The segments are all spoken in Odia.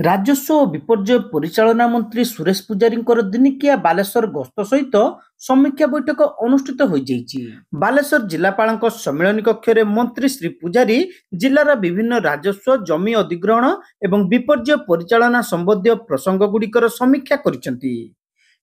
ରାଜସ୍ୱ ଓ ବିପର୍ଯ୍ୟୟ ପରିଚାଳନା ମନ୍ତ୍ରୀ ସୁରେଶ ପୂଜାରୀଙ୍କର ଦିନିକିଆ ବାଲେଶ୍ୱର ଗସ୍ତ ସହିତ ସମୀକ୍ଷା ବୈଠକ ଅନୁଷ୍ଠିତ ହୋଇଯାଇଛି। ବାଲେଶ୍ୱର ଜିଲ୍ଲାପାଳଙ୍କ ସମ୍ମିଳନୀ କକ୍ଷରେ ମନ୍ତ୍ରୀ ଶ୍ରୀ ପୂଜାରୀ ଜିଲ୍ଲାର ବିଭିନ୍ନ ରାଜସ୍ୱ, ଜମି ଅଧିଗ୍ରହଣ ଏବଂ ବିପର୍ଯ୍ୟୟ ପରିଚାଳନା ସମ୍ବନ୍ଧୀୟ ପ୍ରସଙ୍ଗଗୁଡ଼ିକର ସମୀକ୍ଷା କରିଛନ୍ତି।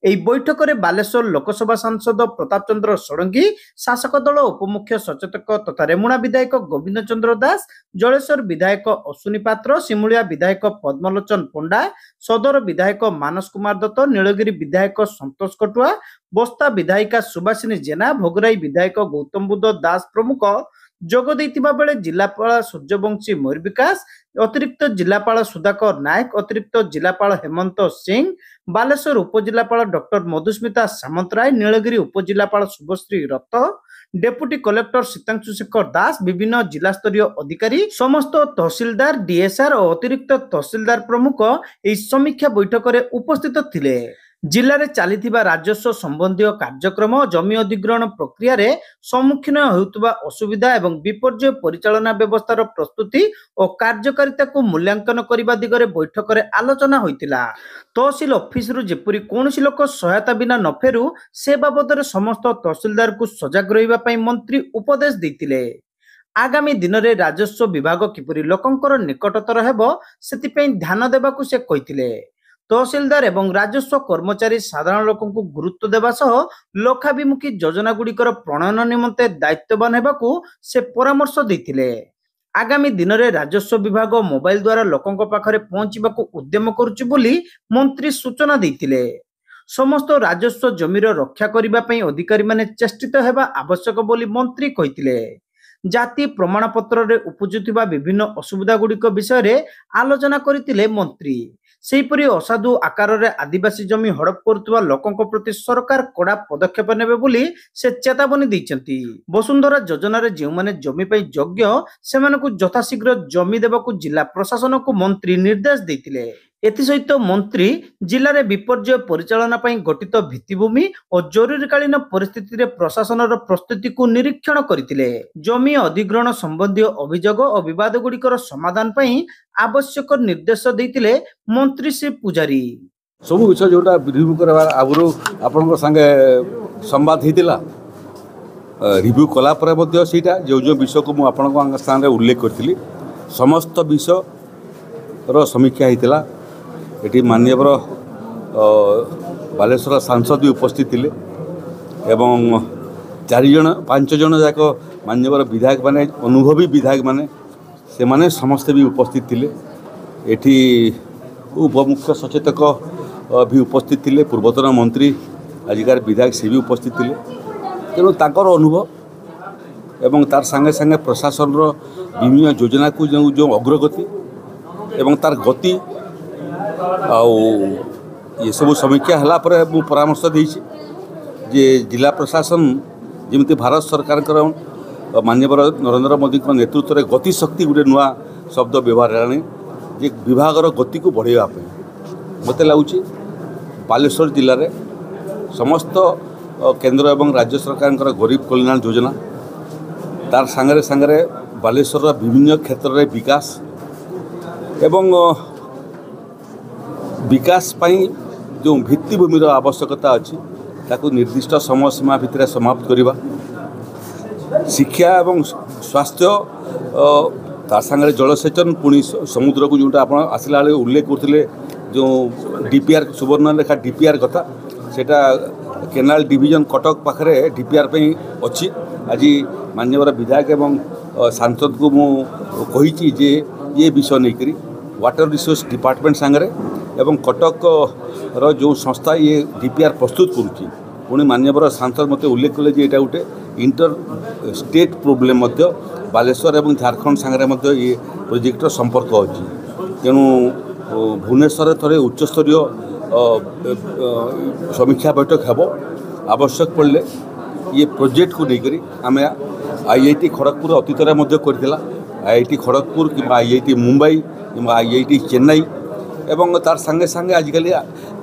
ଏହି ବୈଠକରେ ବାଲେଶ୍ୱର ଲୋକସଭା ସାଂସଦ ପ୍ରତାପ ଚନ୍ଦ୍ର ଷଡ଼ଙ୍ଗୀ, ଶାସକ ଦଳ ଉପମୁଖ୍ୟ ସଚେତକ ତଥା ରେମୁଣା ବିଧାୟକ ଗୋବିନ୍ଦ ଚନ୍ଦ୍ର ଦାସ, ଜଳେଶ୍ୱର ବିଧାୟକ ଅଶ୍ୱିନୀ ପାତ୍ର, ସିମୁଳିଆ ବିଧାୟକ ପଦ୍ମଲୋଚନ ପଣ୍ଡା, ସଦର ବିଧାୟକ ମାନସ କୁମାର ଦତ୍ତ, ନୀଳଗିରି ବିଧାୟକ ସନ୍ତୋଷ କଟୁଆ, ବସ୍ତା ବିଧାୟିକା ସୁବାସିନୀ ଜେନା, ଭୋଗରାଇ ବିଧାୟକ ଗୌତମ ବୁଦ୍ଧ ଦାସ ପ୍ରମୁଖ ଯୋଗ ଦେଇଥିବା ବେଳେ ଜିଲ୍ଲାପାଳ ସୂର୍ଯ୍ୟବଂଶୀ ମୟୂର ବିକାଶ, ଅତିରିକ୍ତ ଜିଲ୍ଲାପାଳ ସୁଧାକର ନାୟକ, ଅତିରିକ୍ତ ଜିଲ୍ଲାପାଳ ହେମନ୍ତ ସିଂ, ବାଲେଶ୍ୱର ଉପଜିଲ୍ଲାପାଳ ଡକ୍ଟର ମଧୁସ୍ମିତା ସାମନ୍ତରାୟ, ନୀଳଗିରି ଉପଜିଲ୍ଲାପାଳ ଶୁଭଶ୍ରୀ ରଥ, ଡେପୁଟି କଲେକ୍ଟର ଶୀତାଂଶୁ ଶେଖର ଦାସ, ବିଭିନ୍ନ ଜିଲ୍ଲାସ୍ତରୀୟ ଅଧିକାରୀ, ସମସ୍ତ ତହସିଲଦାର, ଡିଏସ୍ଆର ଓ ଅତିରିକ୍ତ ତହସିଲଦାର ପ୍ରମୁଖ ଏହି ସମୀକ୍ଷା ବୈଠକରେ ଉପସ୍ଥିତ ଥିଲେ। ଜିଲ୍ଲାରେ ଚାଲିଥିବା ରାଜସ୍ୱ ସମ୍ବନ୍ଧୀୟ କାର୍ଯ୍ୟକ୍ରମ, ଜମି ଅଧିଗ୍ରହଣ ପ୍ରକ୍ରିୟାରେ ସମ୍ମୁଖୀନ ହେଉଥିବା ଅସୁବିଧା ଏବଂ ବିପର୍ଯ୍ୟୟ ପରିଚାଳନା ବ୍ୟବସ୍ଥାର ପ୍ରସ୍ତୁତି ଓ କାର୍ଯ୍ୟକାରିତାକୁ ମୂଲ୍ୟାଙ୍କନ କରିବା ଦିଗରେ ବୈଠକରେ ଆଲୋଚନା ହୋଇଥିଲା। ତହସିଲ ଅଫିସରୁ ଯେପରି କୌଣସି ଲୋକ ସହାୟତା ବିନା ନ ଫେରୁ ସେ ବାବଦରେ ସମସ୍ତ ତହସିଲଦାରଙ୍କୁ ସଜାଗ ରହିବା ପାଇଁ ମନ୍ତ୍ରୀ ଉପଦେଶ ଦେଇଥିଲେ। ଆଗାମୀ ଦିନରେ ରାଜସ୍ୱ ବିଭାଗ କିପରି ଲୋକଙ୍କର ନିକଟତର ହେବ ସେଥିପାଇଁ ଧ୍ୟାନ ଦେବାକୁ ସେ କହିଥିଲେ। ତହସିଲଦାର ଏବଂ ରାଜସ୍ୱ କର୍ମଚାରୀ ସାଧାରଣ ଲୋକଙ୍କୁ ଗୁରୁତ୍ୱ ଦେବା ସହ ଲୋକାଭିମୁଖୀ ଯୋଜନାଗୁଡ଼ିକର ପ୍ରଣୟନ ନିମନ୍ତେ ଦାୟିତ୍ୱବାନ ହେବାକୁ ସେ ପରାମର୍ଶ ଦେଇଥିଲେ। ଆଗାମୀ ଦିନରେ ରାଜସ୍ୱ ବିଭାଗ ମୋବାଇଲ ଦ୍ୱାରା ଲୋକଙ୍କ ପାଖରେ ପହଞ୍ଚିବାକୁ ଉଦ୍ୟମ କରୁଛି ବୋଲି ମନ୍ତ୍ରୀ ସୂଚନା ଦେଇଥିଲେ। ସମସ୍ତ ରାଜସ୍ୱ ଜମିର ରକ୍ଷା କରିବା ପାଇଁ ଅଧିକାରୀମାନେ ଚେଷ୍ଟିତ ହେବା ଆବଶ୍ୟକ ବୋଲି ମନ୍ତ୍ରୀ କହିଥିଲେ। ଜାତି ପ୍ରମାଣପତ୍ରରେ ଉପୁଜୁଥିବା ବିଭିନ୍ନ ଅସୁବିଧା ଗୁଡ଼ିକ ବିଷୟରେ ଆଲୋଚନା କରିଥିଲେ ମନ୍ତ୍ରୀ। ସେହିପରି ଅସାଧୁ ଆକାରରେ ଆଦିବାସୀ ଜମି ହଡପ କରୁଥିବା ଲୋକଙ୍କ ପ୍ରତି ସରକାର କଡ଼ା ପଦକ୍ଷେପ ନେବେ ବୋଲି ସେ ଚେତାବନୀ ଦେଇଛନ୍ତି। ବସୁନ୍ଧରା ଯୋଜନାରେ ଯେଉଁମାନେ ଜମି ପାଇଁ ଯୋଗ୍ୟ ସେମାନଙ୍କୁ ଯଥାଶୀଘ୍ର ଜମି ଦେବାକୁ ଜିଲ୍ଲା ପ୍ରଶାସନକୁ ମନ୍ତ୍ରୀ ନିର୍ଦ୍ଦେଶ ଦେଇଥିଲେ। ଏଥିସହିତ ମନ୍ତ୍ରୀ ଜିଲ୍ଲାରେ ବିପର୍ଯ୍ୟୟ ପରିଚାଳନା ପାଇଁ ଗଠିତ ଭିତ୍ତିଭୂମି ଓ ଜରୁରୀକାଳୀନ ପରିସ୍ଥିତିରେ ପ୍ରଶାସନର ପ୍ରସ୍ତୁତିକୁ ନିରୀକ୍ଷଣ କରିଥିଲେ। ଜମି ଅଧିଗ୍ରହଣ ସମ୍ବନ୍ଧୀୟ ଅଭିଯୋଗ ଓ ବିବାଦ ଗୁଡ଼ିକର ସମାଧାନ ପାଇଁ ଆବଶ୍ୟକ ନିର୍ଦ୍ଦେଶ ଦେଇଥିଲେ ମନ୍ତ୍ରୀ ଶ୍ରୀ ପୂଜାରୀ। ସବୁ ବିଷୟ ଯେଉଁଟା ରିଭ୍ୟୁ କରିବା ଆଗରୁ ଆପଣଙ୍କ ସାଙ୍ଗେ ସମ୍ବାଦ ହେଇଥିଲା, ରିଭ୍ୟୁ କଲା ପରେ ମଧ୍ୟ ସେଇଟା ଯେଉଁ ବିଷୟକୁ ମୁଁ ଆପଣଙ୍କ ସ୍ଥାନରେ ଉଲ୍ଲେଖ କରିଥିଲି ସମସ୍ତ ବିଷୟର ସମୀକ୍ଷା ହେଇଥିଲା। ଏଠି ମାନ୍ୟବର ବାଲେଶ୍ୱର ସାଂସଦ ବି ଉପସ୍ଥିତ ଥିଲେ ଏବଂ 5 ଜଣ ଯାକ ମାନ୍ୟବର ବିଧାୟକ ମାନେ, ଅନୁଭବୀ ବିଧାୟକ ମାନେ, ସେମାନେ ସମସ୍ତେ ବି ଉପସ୍ଥିତ ଥିଲେ। ଏଠି ଉପମୁଖ୍ୟ ସଚେତକ ବି ଉପସ୍ଥିତ ଥିଲେ, ପୂର୍ବତନ ମନ୍ତ୍ରୀ ଆଜିକାର ବିଧାୟକ ସେ ବି ଉପସ୍ଥିତ ଥିଲେ। ତେଣୁ ତାଙ୍କର ଅନୁଭବ ଏବଂ ତାର ସାଙ୍ଗେ ସାଙ୍ଗେ ପ୍ରଶାସନର ବିଭିନ୍ନ ଯୋଜନାକୁ ଯେଉଁ ଅଗ୍ରଗତି ଏବଂ ତାର ଗତି ଆଉ ଏସବୁ ସମୀକ୍ଷା ହେଲା ପରେ ମୁଁ ପରାମର୍ଶ ଦେଇଛି ଯେ ଜିଲ୍ଲା ପ୍ରଶାସନ ଯେମିତି ଭାରତ ସରକାରଙ୍କର ମାନ୍ୟବର ନରେନ୍ଦ୍ର ମୋଦିଙ୍କ ନେତୃତ୍ୱରେ ଗତିଶକ୍ତି ଗୋଟେ ନୂଆ ଶବ୍ଦ ବ୍ୟବହାର ହେଲାଣି ଯେ ବିଭାଗର ଗତିକୁ ବଢ଼ାଇବା ପାଇଁ। ମୋତେ ଲାଗୁଛି ବାଲେଶ୍ୱର ଜିଲ୍ଲାରେ ସମସ୍ତ କେନ୍ଦ୍ର ଏବଂ ରାଜ୍ୟ ସରକାରଙ୍କର ଗରିବ କଲ୍ୟାଣ ଯୋଜନା, ତାର ସାଙ୍ଗରେ ସାଙ୍ଗରେ ବାଲେଶ୍ୱରର ବିଭିନ୍ନ କ୍ଷେତ୍ରରେ ବିକାଶ ଏବଂ ବିକାଶ ପାଇଁ ଯେଉଁ ଭିତ୍ତିଭୂମିର ଆବଶ୍ୟକତା ଅଛି ତାକୁ ନିର୍ଦ୍ଦିଷ୍ଟ ସମୟ ସୀମା ଭିତରେ ସମାପ୍ତ କରିବା, ଶିକ୍ଷା ଏବଂ ସ୍ୱାସ୍ଥ୍ୟ, ତା ସାଙ୍ଗରେ ଜଳସେଚନ, ପୁଣି ସମୁଦ୍ରକୁ ଯେଉଁଟା ଆପଣ ଆସିଲା ବେଳେ ଉଲ୍ଲେଖ କରୁଥିଲେ ଯେଉଁ ଡିପିଆର୍ ସୁବର୍ଣ୍ଣରେଖା ଡିପିଆର୍ କଥା, ସେଇଟା କେନାଲ ଡିଭିଜନ କଟକ ପାଖରେ ଡିପିଆର୍ ପାଇଁ ଅଛି। ଆଜି ମାନ୍ୟବର ବିଧାୟକ ଏବଂ ସାଂସଦକୁ ମୁଁ କହିଛି ଯେ ଏ ବିଷୟ ନେଇକରି ୱାଟର ରିସୋର୍ସ ଡିପାର୍ଟମେଣ୍ଟ ସାଙ୍ଗରେ ଏବଂ କଟକର ଯେଉଁ ସଂସ୍ଥା ଇଏ ଡିପିଆର୍ ପ୍ରସ୍ତୁତ କରୁଛି, ପୁଣି ମାନ୍ୟବର ସାଂସଦ ମୋତେ ଉଲ୍ଲେଖ କଲେ ଯେ ଏଇଟା ଗୋଟେ ଇଣ୍ଟର ଷ୍ଟେଟ୍ ପ୍ରୋବ୍ଲେମ୍ ମଧ୍ୟ, ବାଲେଶ୍ୱର ଏବଂ ଝାଡ଼ଖଣ୍ଡ ସାଙ୍ଗରେ ମଧ୍ୟ ଏ ପ୍ରୋଜେକ୍ଟର ସମ୍ପର୍କ ଅଛି। ତେଣୁ ଭୁବନେଶ୍ୱରରେ ଥରେ ଉଚ୍ଚସ୍ତରୀୟ ସମୀକ୍ଷା ବୈଠକ ହେବ। ଆବଶ୍ୟକ ପଡ଼ିଲେ ଇଏ ପ୍ରୋଜେକ୍ଟକୁ ନେଇକରି ଆମେ IIT ଖଡ଼ଗପୁର ଅତୀତରେ ମଧ୍ୟ କରିଥିଲା, IIT ଖଡ଼ଗପୁର କିମ୍ବା IIT ମୁମ୍ବାଇ କିମ୍ବା IIT ଚେନ୍ନାଇ ଏବଂ ତାର ସାଙ୍ଗେ ସାଙ୍ଗେ ଆଜିକାଲି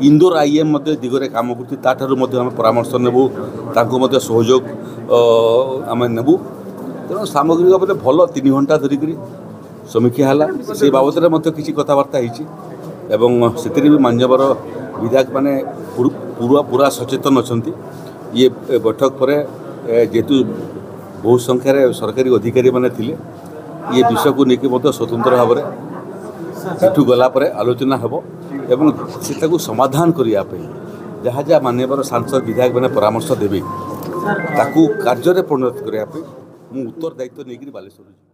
ଇନ୍ଦୋର IIM ମଧ୍ୟ ଦିଗରେ କାମ କରୁଛି, ତାଠାରୁ ମଧ୍ୟ ଆମେ ପରାମର୍ଶ ନେବୁ, ତାଙ୍କୁ ମଧ୍ୟ ସହଯୋଗ ଆମେ ନେବୁ। ତେଣୁ ସାମଗ୍ରିକ ଭାବରେ ଭଲ 3 ଘଣ୍ଟା ଧରିକରି ସମୀକ୍ଷା ହେଲା। ସେ ବାବଦରେ ମଧ୍ୟ କିଛି କଥାବାର୍ତ୍ତା ହେଇଛି। ଏବଂ ସେଥିରେ ବି ମାନ୍ୟବର ବିଧାୟକ ମାନେ ପୁରା ସଚେତନ ଅଛନ୍ତି। ଇଏ ବୈଠକ ପରେ ଯେହେତୁ ବହୁ ସଂଖ୍ୟାରେ ସରକାରୀ ଅଧିକାରୀ ମାନେ ଥିଲେ, ଇଏ ବିଷୟକୁ ନେଇକି ମଧ୍ୟ ସ୍ୱତନ୍ତ୍ର ଭାବରେ ଏଠୁ ଗଲା ପରେ ଆଲୋଚନା ହେବ ଏବଂ ସେଟାକୁ ସମାଧାନ କରିବା ପାଇଁ ଯାହା ଯାହା ମାନ୍ୟବର ସାଂସଦ ବିଧାୟକ ମାନେ ପରାମର୍ଶ ଦେବେ ତାକୁ କାର୍ଯ୍ୟରେ ପରିଣତ କରିବା ପାଇଁ ମୁଁ ଉତ୍ତରଦାୟିତ୍ୱ ନେଇକରି ବାଲେଶ୍ୱର ଯିବି।